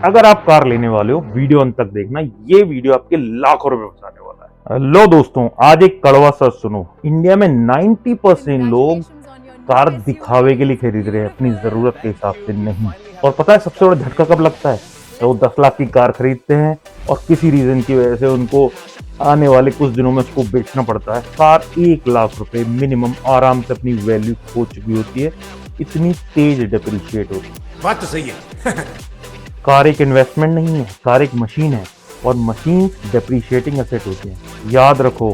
अगर आप कार लेने वाले हो वीडियो अंत तक देखना, ये वीडियो आपके लाखों रुपए बचाने वाला है। लो दोस्तों, आज एक कड़वा सच सुनो। इंडिया में 90% लोग कार दिखावे के लिए खरीद रहे हैं, अपनी जरूरत के हिसाब से नहीं। और पता है सबसे बड़ा झटका कब लगता है? तो वो 10 लाख की कार खरीदते हैं और किसी रीजन की वजह से उनको आने वाले कुछ दिनों में उसको बेचना पड़ता है। कार 1 लाख रुपए मिनिमम आराम से अपनी वैल्यू खो चुकी होती है, इतनी तेज डिप्रिशिएट होती है। बात तो सही है। कार एक इन्वेस्टमेंट नहीं है, कार एक मशीन है और मशीन डेप्रिशिएटिंग एसेट होती है। याद रखो,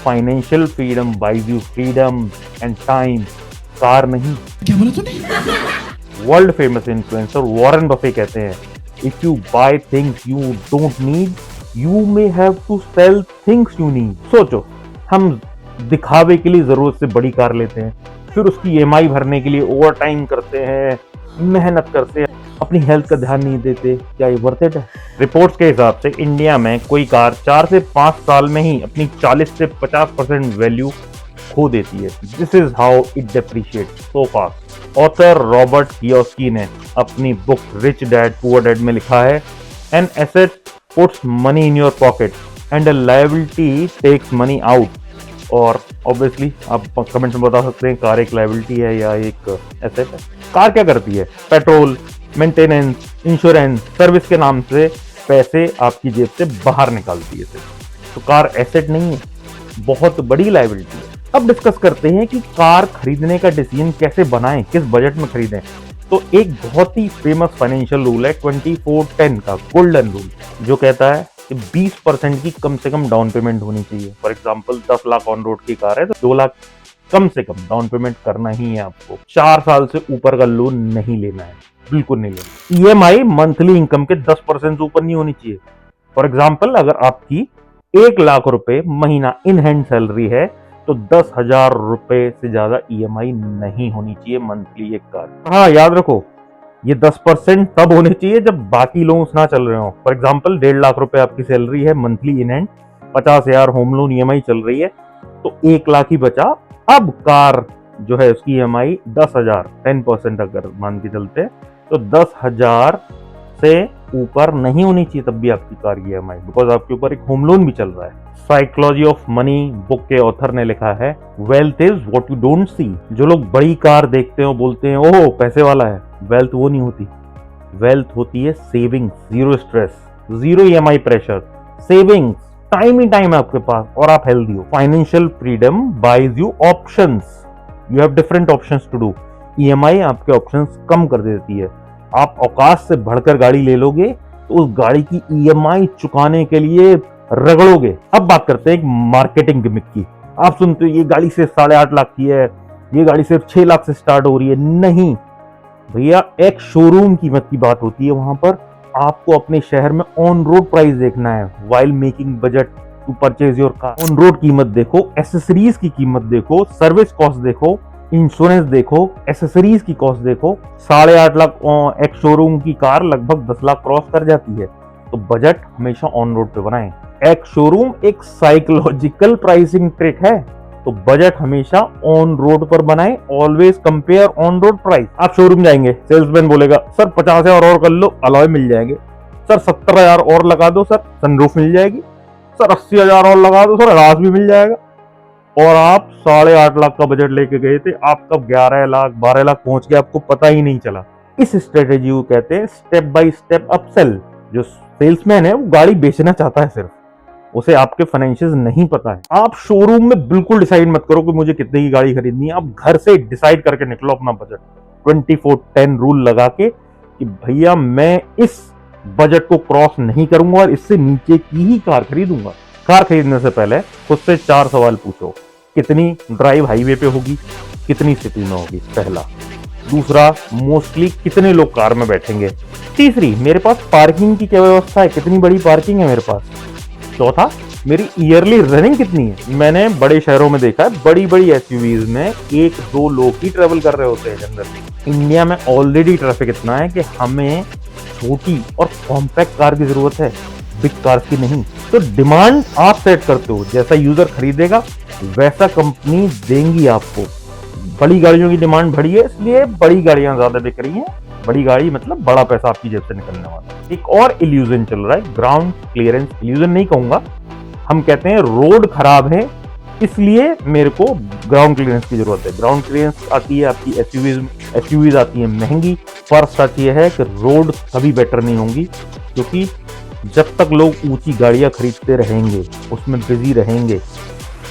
financial freedom buys you freedom and time, car नहीं। क्या बोला तूने? World famous influencer Warren Buffett कहते हैं, if you buy things you don't need you may have to sell things you need. सोचो, हम दिखावे के लिए जरूरत से बड़ी कार लेते हैं, फिर उसकी EMI भरने के लिए ओवर टाइम करते हैं, मेहनत करते हैं, अपनी हेल्थ का ध्यान नहीं देते। क्या ये वर्थ इट है? रिपोर्ट्स के हिसाब से इंडिया में कोई कार 4 से 5 साल में ही अपनी 40 से 50% वैल्यू खो देती है। This is how it depreciates so fast. Author Robert Kiyosaki ने अपनी book Rich Dad Poor Dad में लिखा है, an asset puts money in your pocket and a liability takes money out. और ऑब्वियसली आप कमेंट में बता सकते हैं कार एक लायबिलिटी है या एक एसेट है। कार क्या करती है? पेट्रोल, मेंटेनेंस, इंश्योरेंस, सर्विस के नाम से पैसे आपकी जेब से बाहर निकालती है। तो कार एसेट नहीं है, बहुत बड़ी लायबिलिटी है। अब डिस्कस करते हैं कि कार खरीदने का डिसीजन कैसे बनाएं, किस बजट में खरीदें। तो एक बहुत ही फेमस फाइनेंशियल रूल है 24-10 का गोल्डन रूल, जो कहता है कि 20% की कम से कम डाउन पेमेंट होनी चाहिए। For example 10 lakh on road की कार है तो 2 लाख कम से कम डाउन पेमेंट करना ही है आपको। 4 साल से ऊपर का लोन नहीं लेना है, बिल्कुल नहीं लेना। EMI मंथली इनकम के 10% से ऊपर नहीं होनी चाहिए। फॉर एग्जांपल अगर आपकी 1 लाख रुपए महीना इन हैंड सैलरी है तो 10,000 रुपए से ज्यादा EMI नहीं होनी चाहिए मंथली एक कार। हाँ, याद रखो, ये 10% तब होने चाहिए जब बाकी लोन्स ना चल रहे हो। फॉर एग्जांपल 1.5 लाख रुपए आपकी सैलरी है monthly in hand, 50,000 home loan EMI चल रही है, तो 1 लाख ही बचा। अब कार जो है उसकी EMI 10,000, 10% अगर मान के चलते हैं तो 10,000 से ऊपर नहीं होनी चाहिए तब भी आपकी कार की EMI, बिकॉज आपके ऊपर एक होम लोन भी चल रहा है। साइकोलॉजी ऑफ मनी बुक के ऑथर ने लिखा है, wealth is what you don't see. जो लोग बड़ी कार देखते हो बोलते हैं ओह पैसे वाला है, वेल्थ वो नहीं होती। वेल्थ होती है savings, zero stress, zero EMI pressure, savings, time ही टाइम है आपके पास और आप हेल्दी हो। Financial freedom buys you options, you have different options to do. EMI आपके ऑप्शंस कम कर देती है। आप औकात से बढ़कर गाड़ी ले लोगे तो उस गाड़ी की EMI चुकाने के लिए रगड़ोगे। अब बात करते हैं एक मार्केटिंग गिमिक की। आप सुनते हो ये गाड़ी सिर्फ 8.5 लाख की है, ये गाड़ी सिर्फ 6 लाख से स्टार्ट हो रही है। नहीं भैया, एक शोरूम कीमत की बात होती है। वहां पर आपको अपने शहर में ऑन रोड प्राइस देखना है, while making budget to purchase your car. On road कीमत देखो, एसेसरीज की कीमत देखो, सर्विस कॉस्ट देखो, इंश्योरेंस देखो, एसेसरीज की कॉस्ट देखो। 8.5 लाख एक शोरूम की कार लगभग 10 लाख क्रॉस कर जाती है। तो बजट हमेशा ऑन रोड पे बनाएं। एक शोरूम एक साइकोलॉजिकल प्राइसिंग ट्रिक है, तो बजट हमेशा ऑन रोड पर बनाएं। Always compare on road price. आप शोरूम जाएंगे, सेल्समैन बोलेगा सर 50,000 और कर लो, अलॉय मिल जाएंगे। सर 70,000 और लगा दो, सर सनरूफ मिल जाएगी। सर 80,000 और लगा दो, सर राज भी मिल जाएगा। और आप 8.5 लाख का बजट लेके गए थे, आप कब 11 लाख 12 लाख पहुंच गए आपको पता ही नहीं चला। इस स्ट्रेटेजी को कहते हैं स्टेप बाय स्टेप अपसेल। जो सेल्समैन है वो गाड़ी बेचना चाहता है, सिर्फ उसे आपके फाइनेंशियल्स नहीं पता है। आप शोरूम में बिल्कुल डिसाइड मत करो कि मुझे कितने की गाड़ी खरीदनी है। आप घर से डिसाइड करके निकलो अपना बजट 24-10 रूल लगा के कि भैया मैं इस बजट को क्रॉस नहीं करूंगा और इससे नीचे की ही कार खरीदूंगा। कार खरीदने से पहले खुद से 4 सवाल पूछो। कितनी ड्राइव हाईवे पे होगी, कितनी सिटी में होगी, पहला। दूसरा, मोस्टली कितने लोग कार में बैठेंगे। तीसरी, मेरे पास पार्किंग की क्या व्यवस्था है, कितनी बड़ी पार्किंग है मेरे पास। चौथा, मेरी ईयरली रनिंग कितनी है। मैंने बड़े शहरों में देखा है, बड़ी बड़ी SUVs में 1-2 लोग ही ट्रेवल कर रहे होते हैं जनरली। इंडिया में ऑलरेडी ट्रैफिक इतना है कि हमें छोटी और कॉम्पैक्ट कार की जरूरत है, बिग कार्स की नहीं। तो डिमांड आप सेट करते हो, जैसा यूजर खरीदेगा वैसा कंपनी देंगी आपको। बड़ी गाड़ियों की डिमांड बढ़ी है, इसलिए बड़ी गाड़ियां ज्यादा बिक रही हैं। बड़ी गाड़ी मतलब बड़ा पैसा आपकी जेब से निकलने वाला है। एक और इल्यूजन चल रहा है, ग्राउंड क्लियरेंस इल्यूजन नहीं कहूंगा, हम कहते हैं रोड खराब है इसलिए मेरे को ग्राउंड क्लियरेंस की जरूरत है। ग्राउंड क्लियरेंस आती है आपकी एसयूवीज आती है महंगी। फर्स्ट आती है कि रोड कभी बेटर नहीं होंगी, क्योंकि जब तक लोग ऊंची गाड़ियां खरीदते रहेंगे, उसमें बिजी रहेंगे,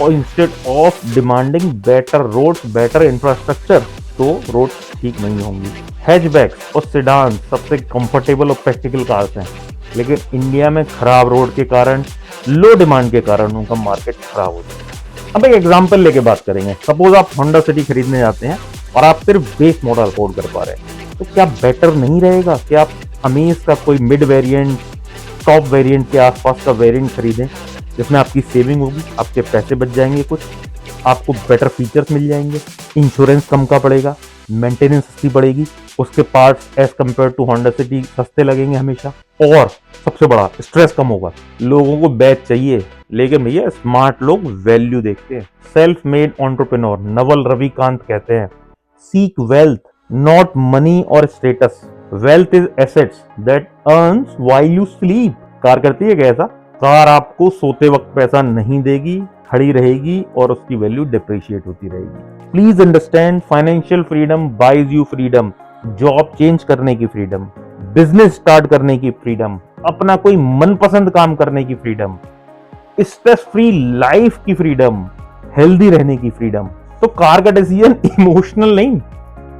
और instead of demanding better roads, better infrastructure, तो रोड ठीक नहीं होंगी। हैचबैक्स और सेडान सबसे कंफर्टेबल और प्रैक्टिकल कार्स हैं, लेकिन इंडिया में खराब रोड के कारण, लो डिमांड के कारण उनका मार्केट खराब हो जाता है। अब एक एग्जांपल लेके बात करेंगे। सपोज आप होंडा सिटी खरीदने जाते हैं और आप सिर्फ बेस मॉडल अफोर्ड कर पा रहे हैं, तो क्या बेटर नहीं रहेगा कि आप अमेज का कोई मिड वेरिएंट, टॉप वेरिएंट के आसपास का वेरिएंट खरीदें, जिसमें आपकी सेविंग होगी, आपके पैसे बच जाएंगे, कुछ आपको बेटर फीचर्स मिल जाएंगे, इंश्योरेंस कम का पड़ेगा, मेंटेनेंस सस्ती पड़ेगी, उसके parts as compare to Honda City सस्ते लगेंगे हमेशा, और सबसे बड़ा स्ट्रेस कम होगा। लोगों को बैच चाहिए, लेकिन भैया स्मार्ट लोग वैल्यू देखते हैं। Self made entrepreneur Naval Ravikant कहते हैं, सीक वेल्थ नॉट मनी और status, wealth is assets that earns while you sleep. Car करती है कैसा? कार आपको सोते वक्त पैसा नहीं देगी, खड़ी रहेगी और उसकी वैल्यू डिप्रिशिएट होती रहेगी। Please understand, financial freedom buys you freedom, job change करने की फ्रीडम, बिजनेस स्टार्ट करने की फ्रीडम, अपना कोई मनपसंद काम करने की फ्रीडम, स्ट्रेस फ्री लाइफ की फ्रीडम, हेल्दी रहने की फ्रीडम। तो कार का डिसीजन इमोशनल नहीं,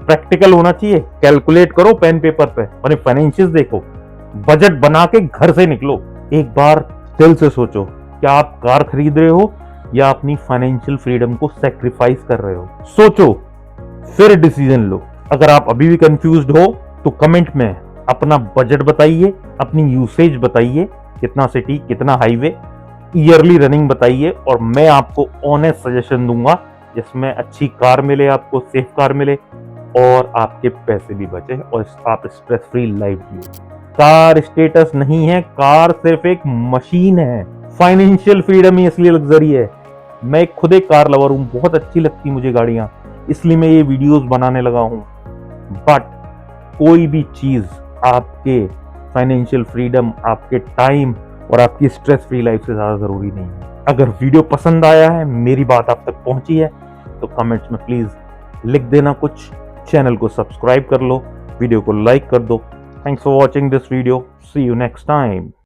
प्रैक्टिकल होना चाहिए। कैलकुलेट करो पेन पेपर पे, अपने फाइनेंशियल देखो, बजट बना के घर से निकलो। एक बार दिल से सोचो, क्या आप कार खरीद रहे हो या अपनी फाइनेंशियल फ्रीडम को सैक्रिफाइस कर रहे हो? सोचो, फिर डिसीजन लो। अगर आप अभी भी कंफ्यूज्ड हो तो कमेंट में अपना बजट बताइए, अपनी यूसेज बताइए, कितना सिटी, कितना हाईवे, ईयरली रनिंग बताइए, और मैं आपको ऑनेस्ट सजेशन दूंगा जिसमें अच्छी कार मिले, आपको सेफ कार मिले, और आपके पैसे भी बचे और आप स्ट्रेस फ्री लाइफ जियो। कार स्टेटस नहीं है, कार सिर्फ एक मशीन है। फाइनेंशियल फ्रीडम ही असली लग्जरी है। मैं खुद एक कार लवर हूं, बहुत अच्छी लगती मुझे गाड़ियां, इसलिए मैं ये वीडियोस बनाने लगा हूं। बट कोई भी चीज आपके फाइनेंशियल फ्रीडम, आपके टाइम और आपकी स्ट्रेस फ्री लाइफ से ज्यादा जरूरी नहीं है। अगर वीडियो पसंद आया है, मेरी बात आप तक पहुंची है, तो कमेंट्स में प्लीज लिख देना कुछ, चैनल को सब्सक्राइब कर लो, वीडियो को लाइक कर दो। Thanks for watching this video, see you next time.